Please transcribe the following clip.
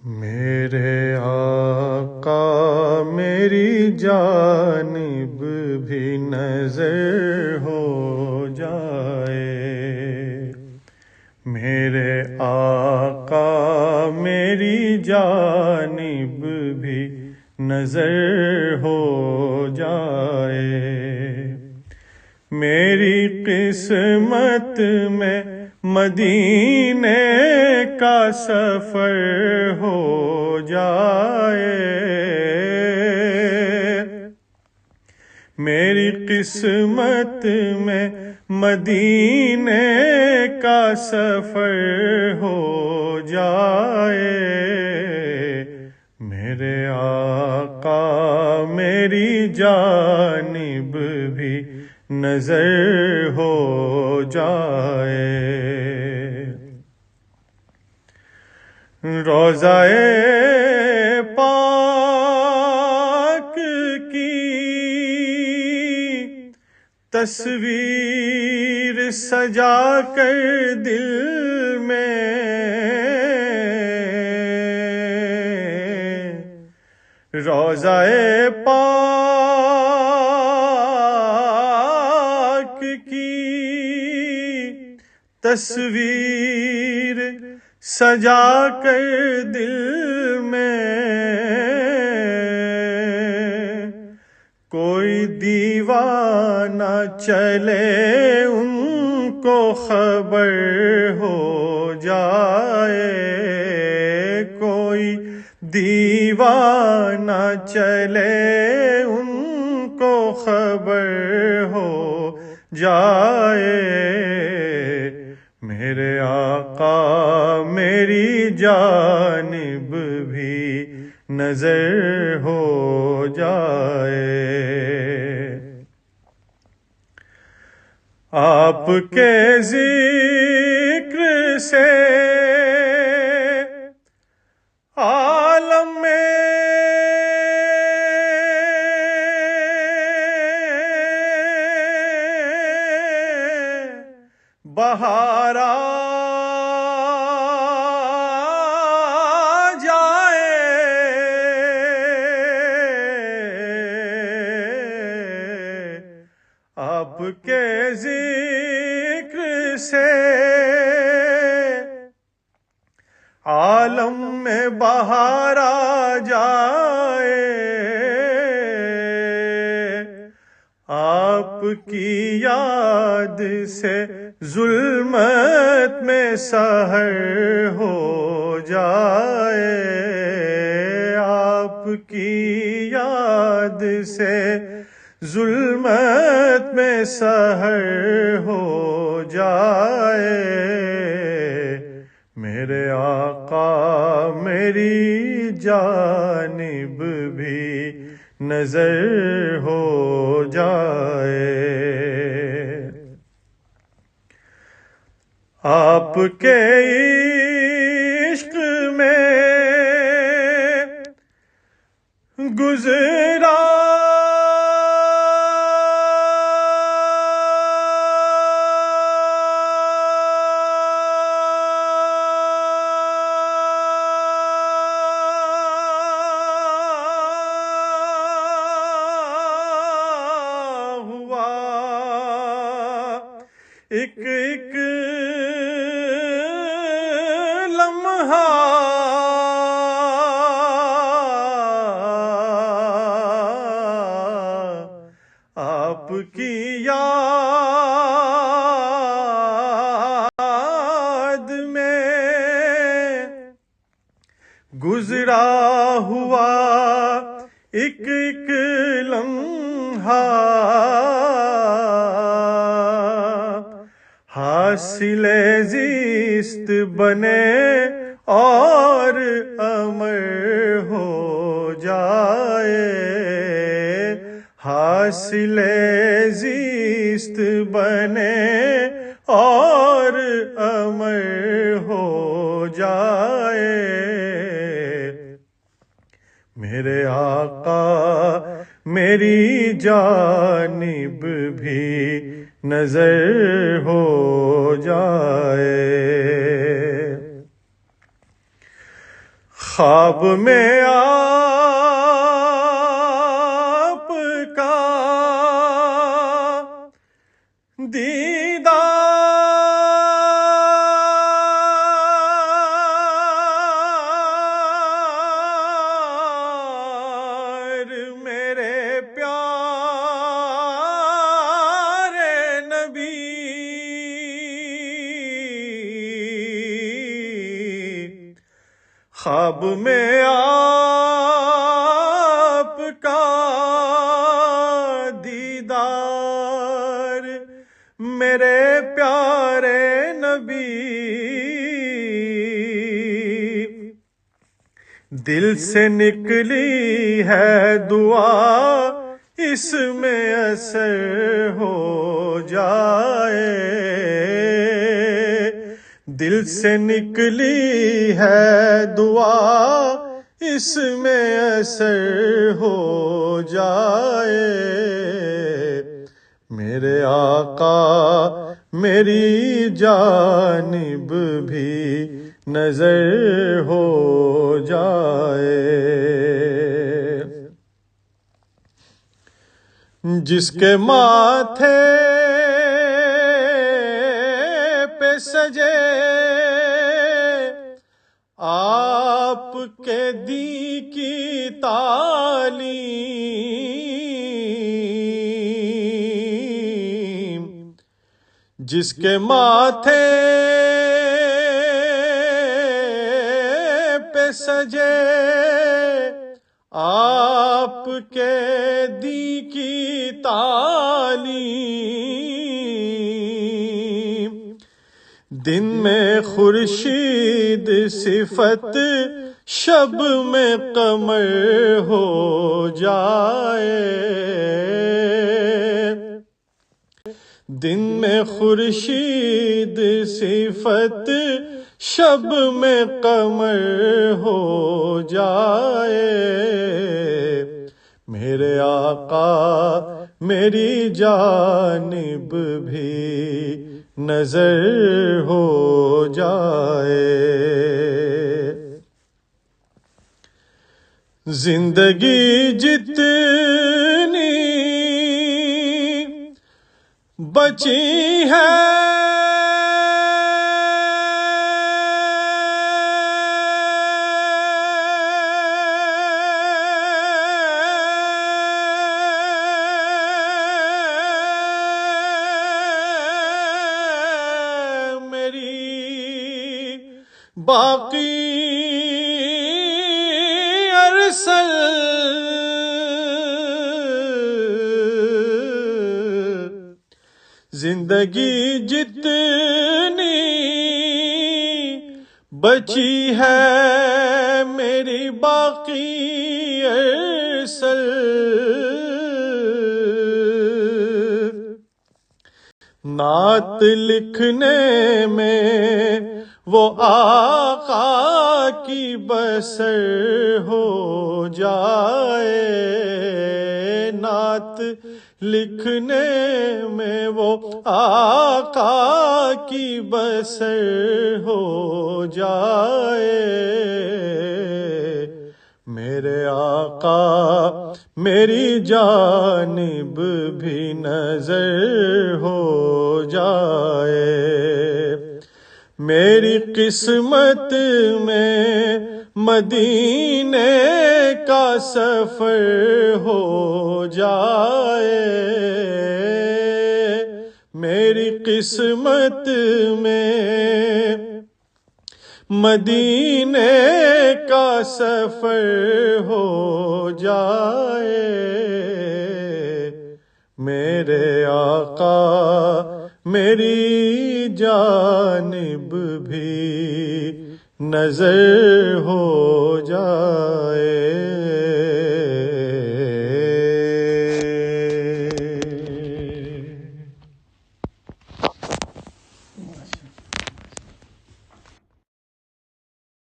میرے آقا میری جانب بھی نظر ہو جائے، میرے آقا میری جانب بھی نظر ہو جائے، میری قسمت میں مدینے کا سفر ہو جائے، میری قسمت میں مدینے کا سفر ہو جائے، میرے آقا میری جانب بھی نظر ہو جائے، روضہ پاک کی تصویر سجا کر دل میں روضہ پاک کی تصویر سجا کر دل میں کوئی دیوانہ چلے ان کو خبر ہو جائے، کوئی دیوانہ چلے ان کو خبر ہو جائے، میرے آقا میری جانب بھی نظر ہو جائے، آپ کے ذکر سے عالم میں بہار آ جائے، آپ کے ذکر سے عالم میں بہار آ جائے، آپ کی یاد سے ظلمت میں سحر ہو جائے، آپ کی یاد سے ظلمت میں سحر ہو جائے، میرے آقا میری جانب بھی نظر ہو جائے، آپ کے عشق میں گزرا ایک ایک لمحہ آپ کی یاد میں گزرا ہوا ایک ایک لمحہ حاصل زیست بنے اور امر ہو جائے، حاصل زیست بنے اور امر ہو جائے، میرے آقا میری جانب بھی نظر ہو جائے، خواب میں آپ کا دیدار میرے پیارے نبی، خواب میں آپ کا دیدار میرے پیارے نبی، دل سے نکلی ہے دعا اس میں اثر ہو جائے، دل سے نکلی ہے دعا اس میں اثر ہو جائے، میرے آقا میری جانب بھی نظر ہو جائے، جس کے ماتھے پہ سجے آپ کے دین کی تعلیم، جس کے ماتھے پہ سجے آپ کے دین کی تعلیم، دن میں خورشید صفت شب میں قمر ہو جائے، دن میں خورشید صفت شب میں قمر ہو جائے، میرے آقا میری جانب بھی نظر ہو جائے، زندگی جتنی بچی ہے باقی ارسل زندگی جتنی بچی ہے میری باقی ارسل، نعت لکھنے میں وہ آقا کی بسر ہو جائے، نعت لکھنے میں وہ آقا کی بسر ہو جائے، میرے آقا میری جانب بھی نظر ہو جائے، میری قسمت میں مدینے کا سفر ہو جائے، میری قسمت میں مدینے کا سفر ہو جائے، میرے آقا میری جانب بھی نظر ہو جائے۔